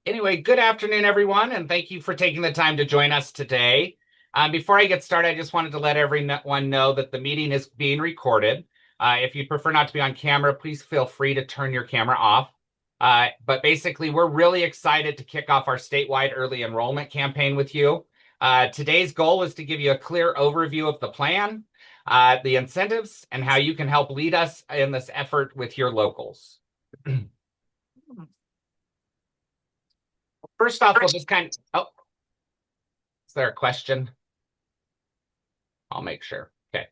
Anyway, good afternoon, everyone, and thank you for taking the time to join us today. Before I get started, I just wanted to let everyone know that the meeting is being recorded. If you prefer not to be on camera, please feel free to turn your camera off. But basically, we're really excited to kick off our statewide early enrollment campaign with you. Today's goal is to give you a clear overview of the plan, the incentives, and how you can help lead us in this effort with your locals. First off, we'll just oh, is there a question? I'll make sure. Okay.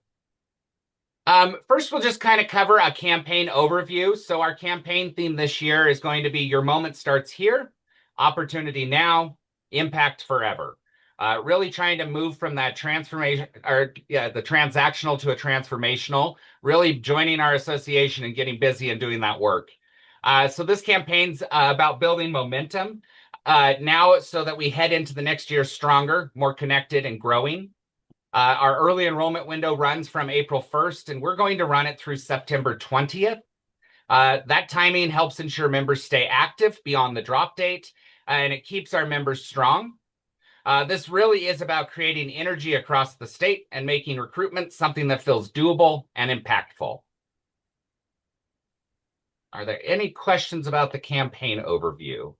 First, we'll just kind of cover a campaign overview. So our campaign theme this year is going to be Your Moment Starts Here, Opportunity Now, Impact Forever. Really trying to move from that transformation the transactional to a transformational, really joining our association and getting busy and doing that work. So this campaign's about building momentum now so that we head into the next year stronger, more connected, and growing. Our early enrollment window runs from April 1st, and we're going to run it through September 20th. That timing helps ensure members stay active beyond the drop date, and it keeps our members strong. This really is about creating energy across the state and making recruitment something that feels doable and impactful. Are there any questions about the campaign overview?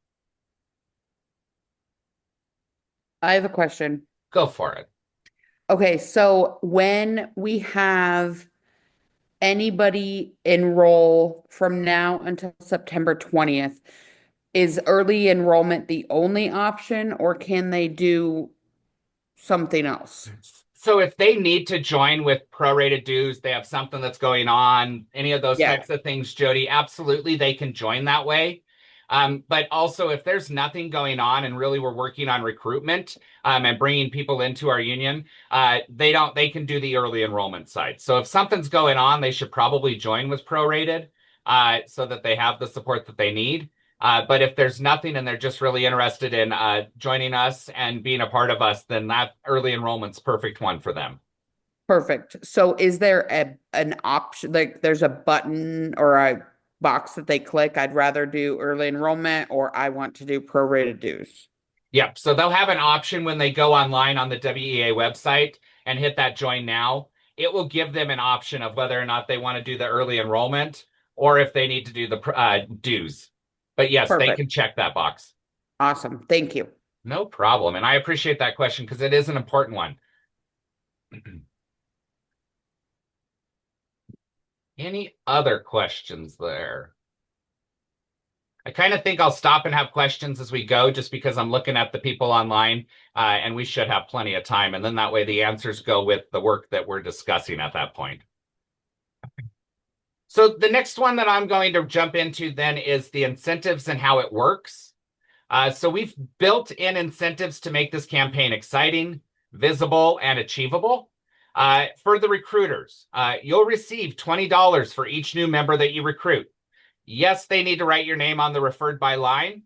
I have a question. Go for it. Okay, so when we have anybody enroll from now until September 20th, is early enrollment the only option, or can they do something else? So if they need to join with prorated dues, they have something that's going on, any of those Yeah, types of things, Jody, absolutely they can join that way. But also, if there's nothing going on and really we're working on recruitment and bringing people into our union, they can do the early enrollment side. So if something's going on, they should probably join with prorated so that they have the support that they need. But if there's nothing and they're just really interested in joining us and being a part of us, then that early enrollment's perfect one for them. perfect. So is there an option, like there's a button or a box that they click? I'd rather do early enrollment, or I want to do prorated dues. Yep. So they'll have an option when they go online on the WEA website and hit that join now. It will give them an option of whether or not they want to do the early enrollment or if they need to do the dues. But yes, they Perfect. can check that box. Awesome. Thank you. No problem. And I appreciate that question because it is an important one. Any other questions there? I kind of think I'll stop and have questions as we go just because I'm looking at the people online and we should have plenty of time. And then that way the answers go with the work that we're discussing at that point. So the next one that I'm going to jump into then is the incentives and how it works. So we've built in incentives to make this campaign exciting, visible, and achievable. For the recruiters, you'll receive $20 for each new member that you recruit. Yes, they need to write your name on the referred by line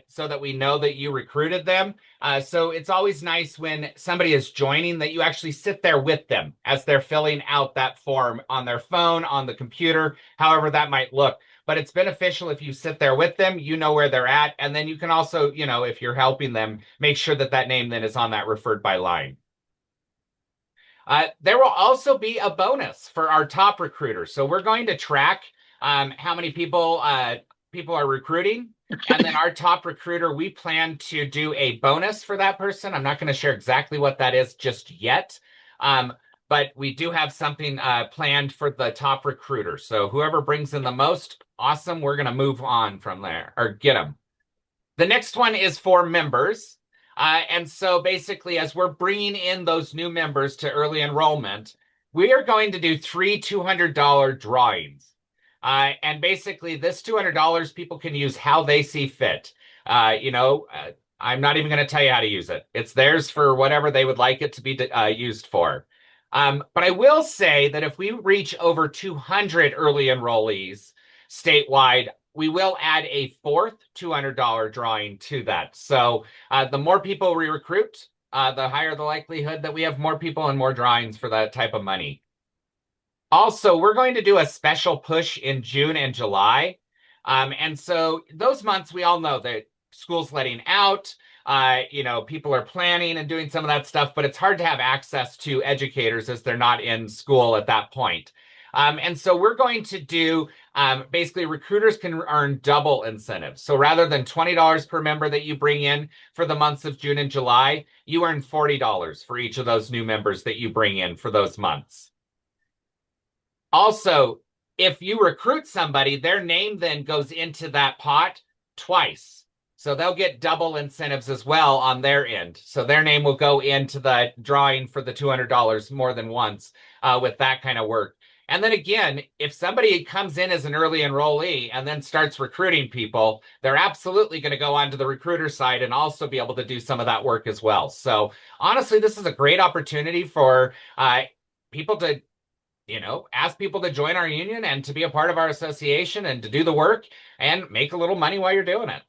so that we know that you recruited them. So it's always nice when somebody is joining that you actually sit there with them as they're filling out that form on their phone, on the computer, however that might look. But it's beneficial if you sit there with them, you know where they're at. And then you can also, if you're helping them, make sure that that name then is on that referred by line. There will also be a bonus for our top recruiters. So we're going to track how many people are recruiting. And then our top recruiter, we plan to do a bonus for that person. I'm not going to share exactly what that is just yet. But we do have something planned for the top recruiter. So whoever brings in the most, awesome. We're going to move on from there or get them. The next one is for members. And so basically, as we're bringing in those new members to early enrollment, we are going to do three $200 drawings. And basically, this $200 people can use how they see fit. I'm not even going to tell you how to use it. It's theirs for whatever they would like it to be used for. But I will say that if we reach over 200 early enrollees statewide, we will add a fourth $200 drawing to that. So the more people we recruit, the higher the likelihood that we have more people and more drawings for that type of money. Also, we're going to do a special push in June and July. And so those months, we all know that school's letting out. People are planning and doing some of that stuff, but it's hard to have access to educators as they're not in school at that point. And so we're going to do basically recruiters can earn double incentives. So rather than $20 per member that you bring in for the months of June and July, you earn $40 for each of those new members that you bring in for those months. Also, if you recruit somebody, their name then goes into that pot twice. So they'll get double incentives as well on their end. So their name will go into the drawing for the $200 more than once with that kind of work. And then again, if somebody comes in as an early enrollee and then starts recruiting people, they're absolutely going to go onto the recruiter side and also be able to do some of that work as well. So honestly, this is a great opportunity for people to ask people to join our union and to be a part of our association and to do the work and make a little money while you're doing it.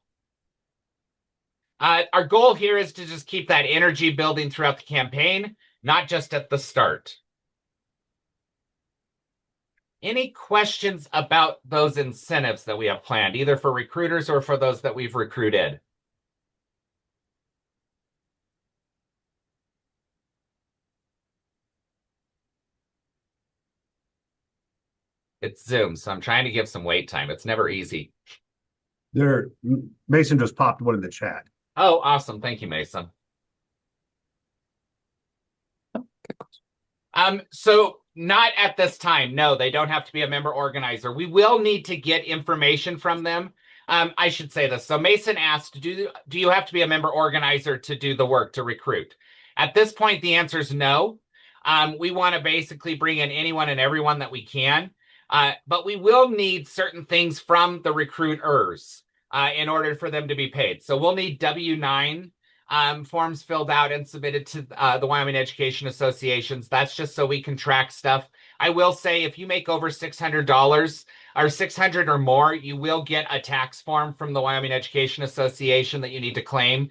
Our goal here is to just keep that energy building throughout the campaign, not just at the start. Any questions about those incentives that we have planned, either for recruiters or for those that we've recruited? It's Zoom, so I'm trying to give some wait time. It's never easy. There, Mason just popped one in the chat. Oh, awesome. Thank you, Mason. So not at this time. No, they don't have to be a member organizer. We will need to get information from them. I should say this. So Mason asked, do you have to be a member organizer to do the work to recruit? At this point, the answer is no. We want to basically bring in anyone and everyone that we can. But we will need certain things from the recruiters in order for them to be paid. So we'll need W-9 forms filled out and submitted to the Wyoming Education Associations. That's just so we can track stuff. I will say if you make over $600 or 600 or more, you will get a tax form from the Wyoming Education Association that you need to claim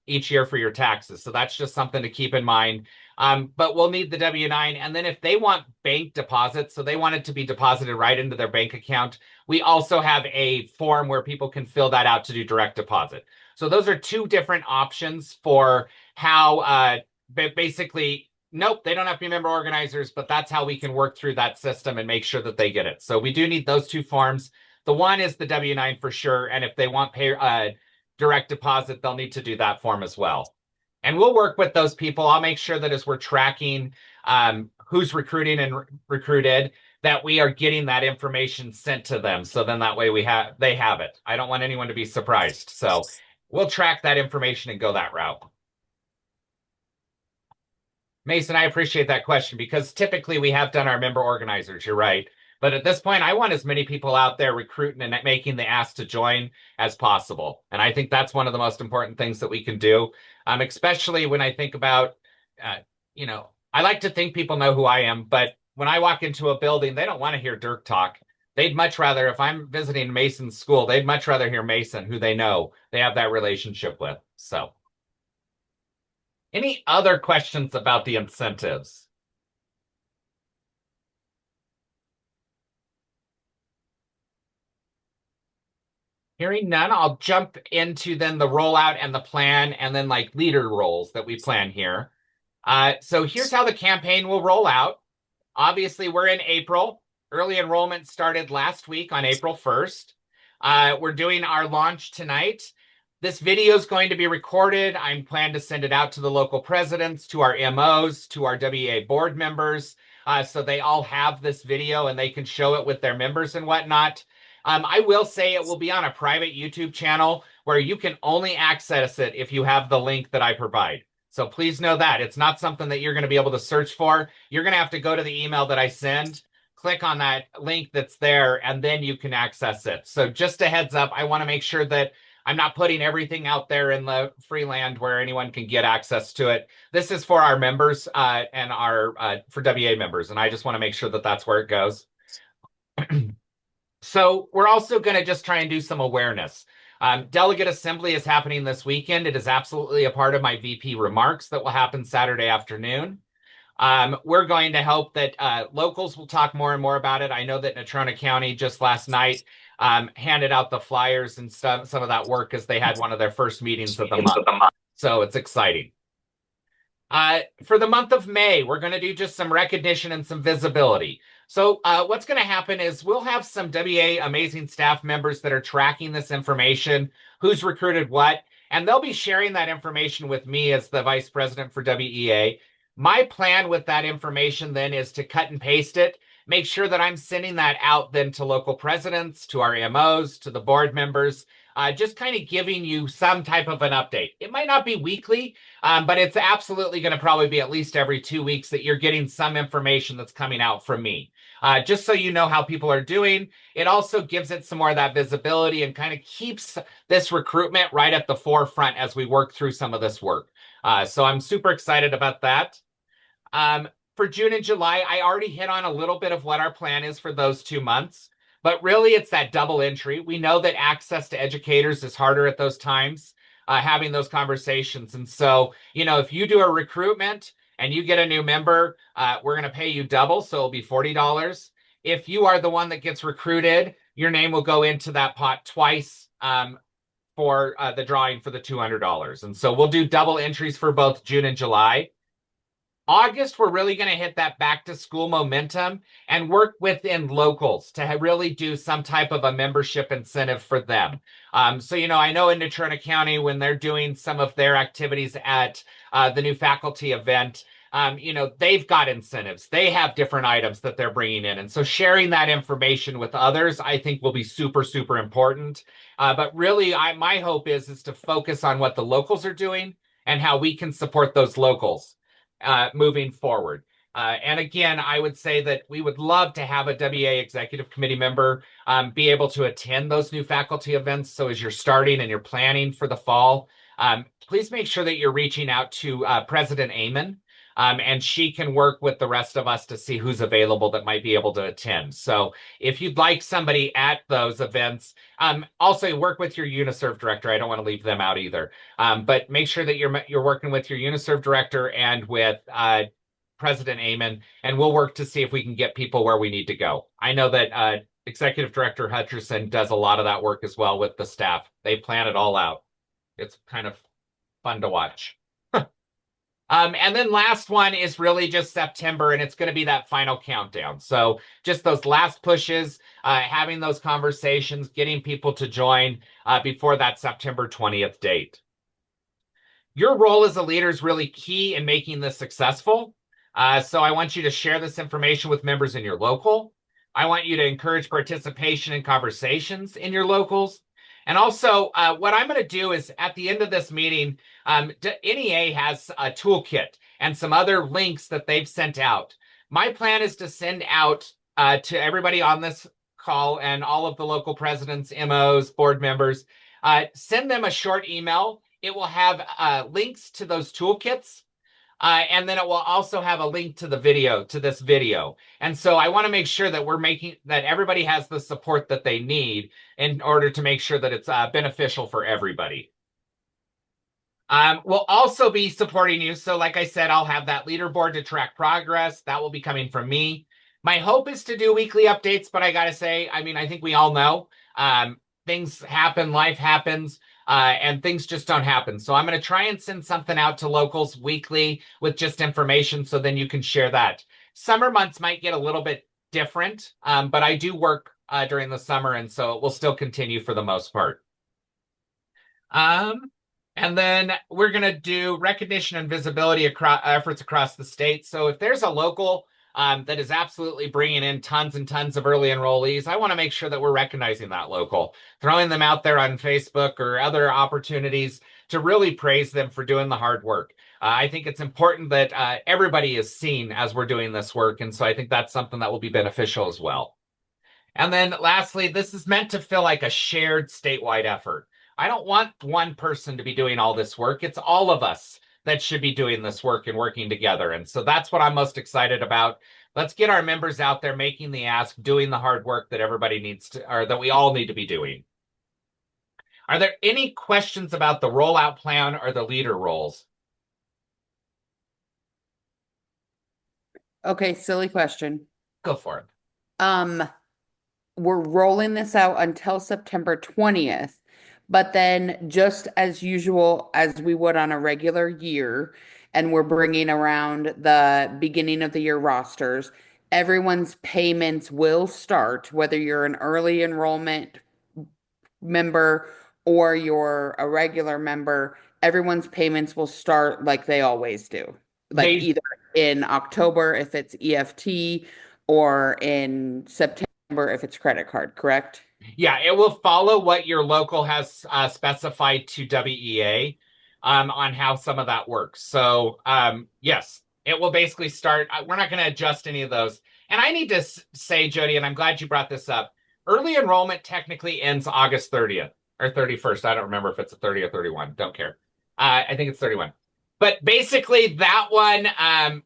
each year for your taxes. So that's just something to keep in mind. But we'll need the W-9. And then if they want bank deposits, so they want it to be deposited right into their bank account, we also have a form where people can fill that out to do direct deposit. So those are two different options for how basically, nope, they don't have to be member organizers, but that's how we can work through that system and make sure that they get it. So we do need those two forms. The one is the W-9 for sure. And if they want direct deposit, they'll need to do that form as well. And we'll work with those people. I'll make sure that as we're tracking who's recruiting and recruited, that we are getting that information sent to them. So then that way they have it. I don't want anyone to be surprised. So we'll track that information and go that route. Mason, I appreciate that question because typically we have done our member organizers. You're right. But at this point, I want as many people out there recruiting and making the ask to join as possible. And I think that's one of the most important things that we can do, especially when I think about, I like to think people know who I am, but when I walk into a building, they don't want to hear Dirk talk. They'd much rather, if I'm visiting Mason's school, they'd much rather hear Mason, who they know, they have that relationship with. So any other questions about the incentives? Hearing none, I'll jump into then the rollout and the plan and then like leader roles that we plan here. So here's how the campaign will roll out. Obviously, we're in April. Early enrollment started last week on April 1st. We're doing our launch tonight. This video is going to be recorded. I'm planning to send it out to the local presidents, to our MOs, to our WEA board members, so they all have this video and they can show it with their members and whatnot. I will say it will be on a private YouTube channel where you can only access it if you have the link that I provide. So please know that. It's not something that you're going to be able to search for. You're going to have to go to the email that I send, click on that link that's there, and then you can access it. So just a heads up, I want to make sure that I'm not putting everything out there in the free land where anyone can get access to it. This is for our members and for WA members, and I just want to make sure that that's where it goes. So we're also going to just try and do some awareness. Delegate Assembly is happening this weekend. It is absolutely a part of my VP remarks that will happen Saturday afternoon. We're going to hope that locals will talk more and more about it. I know that Natrona County just last night handed out the flyers and some of that work as they had one of their first meetings of the month. So it's exciting. For the month of May, we're going to do just some recognition and some visibility. So what's going to happen is we'll have some WEA amazing staff members that are tracking this information, who's recruited what, and they'll be sharing that information with me as the vice president for WEA. My plan with that information then is to cut and paste it, make sure that I'm sending that out then to local presidents, to our MOs, to the board members, just kind of giving you some type of an update. It might not be weekly, but it's absolutely going to probably be at least every 2 weeks that you're getting some information that's coming out from me. Just so you know how people are doing. It also gives it some more of that visibility and kind of keeps this recruitment right at the forefront as we work through some of this work. So I'm super excited about that. For June and July, I already hit on a little bit of what our plan is for those 2 months, but really it's that double entry. We know that access to educators is harder at those times, having those conversations. And so, if you do a recruitment and you get a new member, we're going to pay you double. So it'll be $40. If you are the one that gets recruited, your name will go into that pot twice for the drawing for the $200. And so we'll do double entries for both June and July. August, we're really going to hit that back to school momentum and work within locals to really do some type of a membership incentive for them. So, I know in Natrona County, when they're doing some of their activities at the new faculty event, they've got incentives. They have different items that they're bringing in. And so sharing that information with others, I think will be super, super important. But really, my hope is to focus on what the locals are doing and how we can support those locals moving forward. And again, I would say that we would love to have a WEA executive committee member be able to attend those new faculty events. So as you're starting and you're planning for the fall, please make sure that you're reaching out to President Amon, and she can work with the rest of us to see who's available that might be able to attend. So if you'd like somebody at those events, also work with your UniServe director. I don't want to leave them out either. But make sure that you're working with your UniServe director and with President Amon, and we'll work to see if we can get people where we need to go. I know that Executive Director Hutcherson does a lot of that work as well with the staff. They plan it all out. It's kind of fun to watch. And then last one is really just September, and it's going to be that final countdown. So just those last pushes, having those conversations, getting people to join before that September 20th date. Your role as a leader is really key in making this successful. So I want you to share this information with members in your local. I want you to encourage participation in conversations in your locals. And also, what I'm going to do is at the end of this meeting, NEA has a toolkit and some other links that they've sent out. My plan is to send out to everybody on this call and all of the local presidents, MOs, board members, send them a short email. It will have links to those toolkits. And then it will also have a link to this video. And so I want to make sure that that everybody has the support that they need in order to make sure that it's beneficial for everybody. We'll also be supporting you. So like I said, I'll have that leaderboard to track progress. That will be coming from me. My hope is to do weekly updates, but I got to say, I think we all know things happen, life happens. And things just don't happen. So I'm going to try and send something out to locals weekly with just information so then you can share that. Summer months might get a little bit different, but I do work during the summer, and so it will still continue for the most part. And then we're going to do recognition and visibility efforts across the state. So if there's a local that is absolutely bringing in tons and tons of early enrollees, I want to make sure that we're recognizing that local, throwing them out there on Facebook or other opportunities to really praise them for doing the hard work. I think it's important that everybody is seen as we're doing this work. And so I think that's something that will be beneficial as well. And then lastly, this is meant to feel like a shared statewide effort. I don't want one person to be doing all this work. It's all of us that should be doing this work and working together. And so that's what I'm most excited about. Let's get our members out there making the ask, doing the hard work that everybody needs to, or that we all need to be doing. Are there any questions about the rollout plan or the leader roles? Okay, silly question. Go for it. we're rolling this out until September 20th. But then, just as usual, as we would on a regular year, and we're bringing around the beginning of the year rosters, everyone's payments will start, whether you're an early enrollment member or you're a regular member, everyone's payments will start like they always do. Like They either in October if it's EFT or in September if it's credit card, correct? Yeah, it will follow what your local has specified to WEA on how some of that works. So, yes, it will basically start. We're not going to adjust any of those. And I need to say, Jody, and I'm glad you brought this up. Early enrollment technically ends August 30th or 31st. I don't remember if it's a 30 or 31. Don't care. I think it's 31. But basically, that one,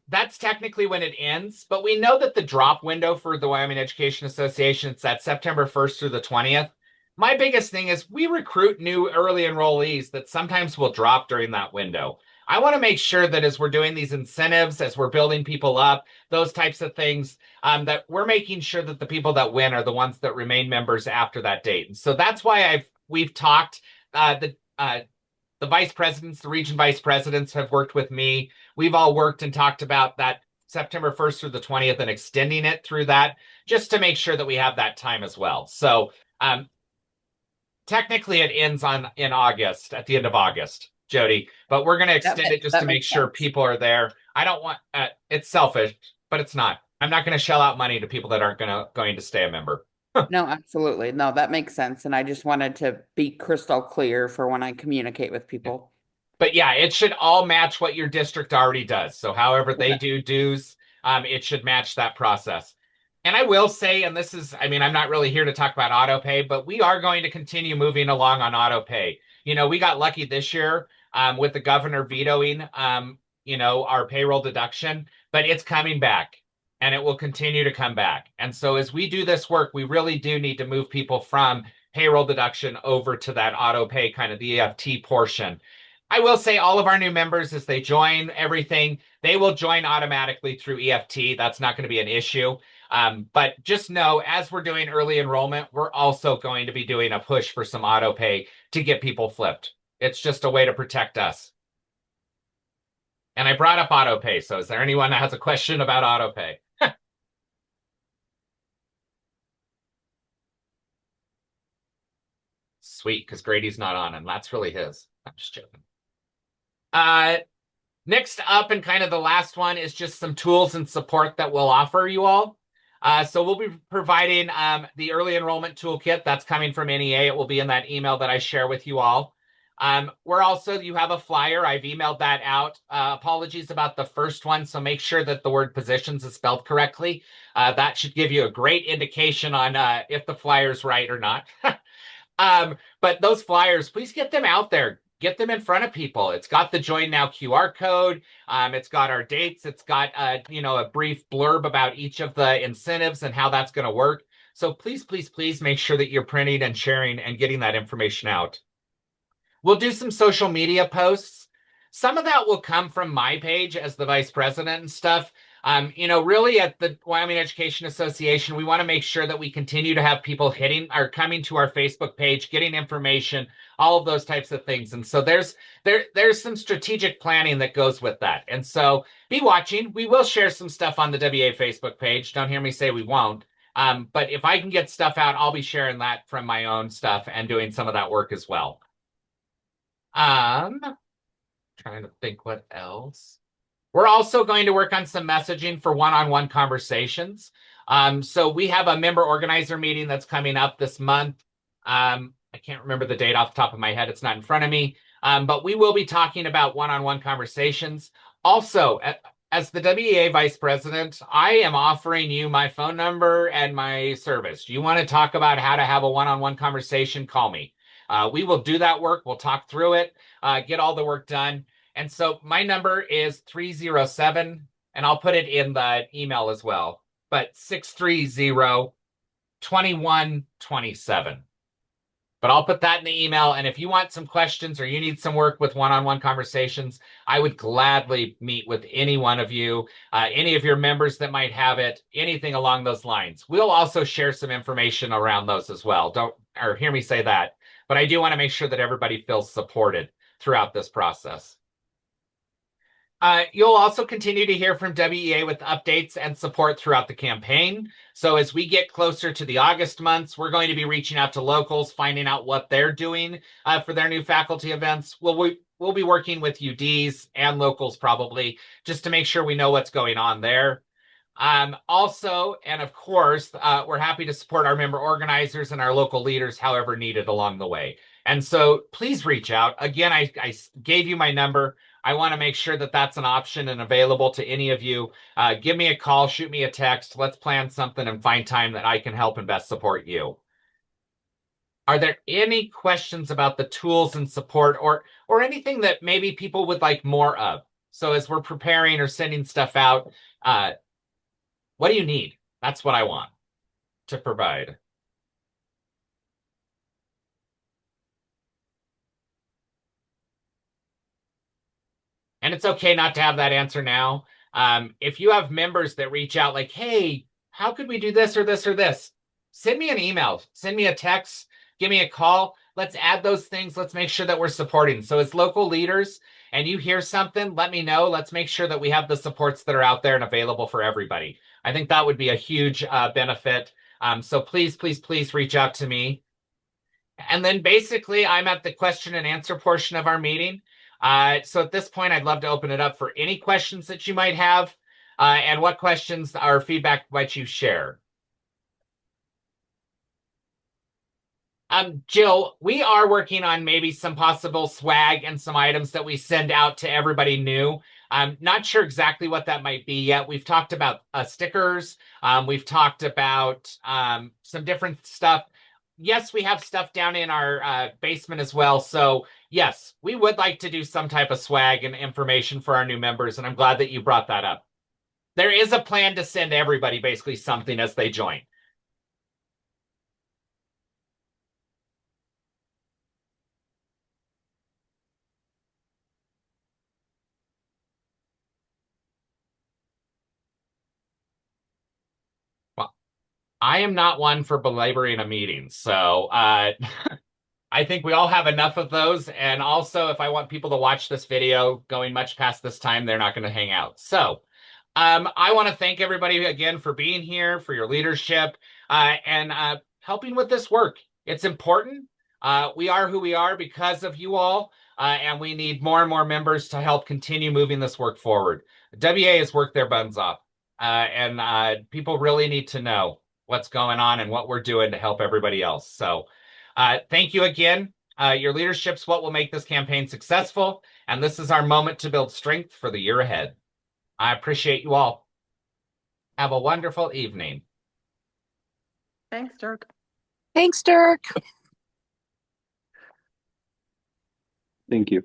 that's technically when it ends. But we know that the drop window for the Wyoming Education Association, it's that September 1st through the 20th. My biggest thing is we recruit new early enrollees that sometimes will drop during that window. I want to make sure that as we're doing these incentives, as we're building people up, those types of things, that we're making sure that the people that win are the ones that remain members after that date. And so that's why we've talked the vice presidents, the region vice presidents have worked with me. We've all worked and talked about that September 1st through the 20th and extending it through that just to make sure that we have that time as well. So technically it ends in August, at the end of August, Jody, but we're going to extend it just to make sure people are there. I don't want, it's selfish, but it's not. I'm not going to shell out money to people that aren't going to stay a member. No, absolutely. No, that makes sense. And I just wanted to be crystal clear for when I communicate with people. But yeah, it should all match what your district already does. So however they do dues, it should match that process. And I will say, and this is, I mean, I'm not really here to talk about auto pay, but we are going to continue moving along on auto pay. You know, we got lucky this year with the governor vetoing, our payroll deduction, but it's coming back and it will continue to come back. And so as we do this work, we really do need to move people from payroll deduction over to that auto pay, kind of the EFT portion. I will say all of our new members, as they join everything, they will join automatically through EFT. That's not going to be an issue. But just know, as we're doing early enrollment, we're also going to be doing a push for some auto pay to get people flipped. It's just a way to protect us. And I brought up auto pay. So is there anyone that has a question about auto pay? Sweet, because Grady's not on, and that's really his. I'm just joking. Next up, and kind of the last one, is just some tools and support that we'll offer you all. So we'll be providing the early enrollment toolkit that's coming from NEA. It will be in that email that I share with you all. We're also, you have a flyer. I've emailed that out. Apologies about the first one. So make sure that the word positions is spelled correctly. That should give you a great indication on if the flyer's right or not. But those flyers, please get them out there. Get them in front of people. It's got the Join Now QR code. It's got our dates. It's got a brief blurb about each of the incentives and how that's going to work. So please, please, please make sure that you're printing and sharing and getting that information out. We'll do some social media posts. Some of that will come from my page as the vice president and stuff. Really at the Wyoming Education Association, we want to make sure that we continue to have people coming to our Facebook page, getting information, all of those types of things. And so there's some strategic planning that goes with that. And so be watching. We will share some stuff on the WA Facebook page. Don't hear me say we won't. But if I can get stuff out, I'll be sharing that from my own stuff and doing some of that work as well. Trying to think what else. We're also going to work on some messaging for one-on-one conversations. So we have a member organizer meeting that's coming up this month. I can't remember the date off the top of my head. It's not in front of me. But we will be talking about one-on-one conversations. Also, as the WEA vice president, I am offering you my phone number and my service. You want to talk about how to have a one-on-one conversation, call me. We will do that work. We'll talk through it, get all the work done. And so my number is 307, and I'll put it in the email as well, but 630-2127. But I'll put that in the email. And if you want some questions or you need some work with one-on-one conversations, I would gladly meet with any one of you, any of your members that might have it, anything along those lines. We'll also share some information around those as well. Don't or hear me say that. But I do want to make sure that everybody feels supported throughout this process. You'll also continue to hear from WEA with updates and support throughout the campaign. So as we get closer to the August months, we're going to be reaching out to locals, finding out what they're doing for their new faculty events. We'll be working with UDs and locals probably just to make sure we know what's going on there. Also, and of course, we're happy to support our member organizers and our local leaders however needed along the way. And so please reach out. Again, I gave you my number. I want to make sure that that's an option and available to any of you. Give me a call, shoot me a text. Let's plan something and find time that I can help and best support you. Are there any questions about the tools and support or anything that maybe people would like more of? So as we're preparing or sending stuff out, what do you need? That's what I want to provide. And it's okay not to have that answer now. If you have members that reach out like, hey, how could we do this or this or this? Send me an email, send me a text, give me a call. Let's add those things. Let's make sure that we're supporting. So as local leaders and you hear something, let me know. Let's make sure that we have the supports that are out there and available for everybody. I think that would be a huge benefit. So please, please, please reach out to me. And then basically I'm at the question and answer portion of our meeting. So at this point, I'd love to open it up for any questions that you might have and what questions or feedback might you share. Jill, we are working on maybe some possible swag and some items that we send out to everybody new. I'm not sure exactly what that might be yet. We've talked about stickers. We've talked about some different stuff. Yes, we have stuff down in our basement as well. So yes, we would like to do some type of swag and information for our new members. And I'm glad that you brought that up. There is a plan to send everybody basically something as they join. Well, I am not one for belaboring a meeting. So I think we all have enough of those. And also, if I want people to watch this video going much past this time, they're not going to hang out. So I want to thank everybody again for being here, for your leadership, and helping with this work. It's important. We are who we are because of you all, and we need more and more members to help continue moving this work forward. WA has worked their buns off, and people really need to know what's going on and what we're doing to help everybody else. So thank you again. Your leadership's what will make this campaign successful, and this is our moment to build strength for the year ahead. I appreciate you all. Have a wonderful evening. Thanks, Dirk. Thanks, Dirk. Thank you.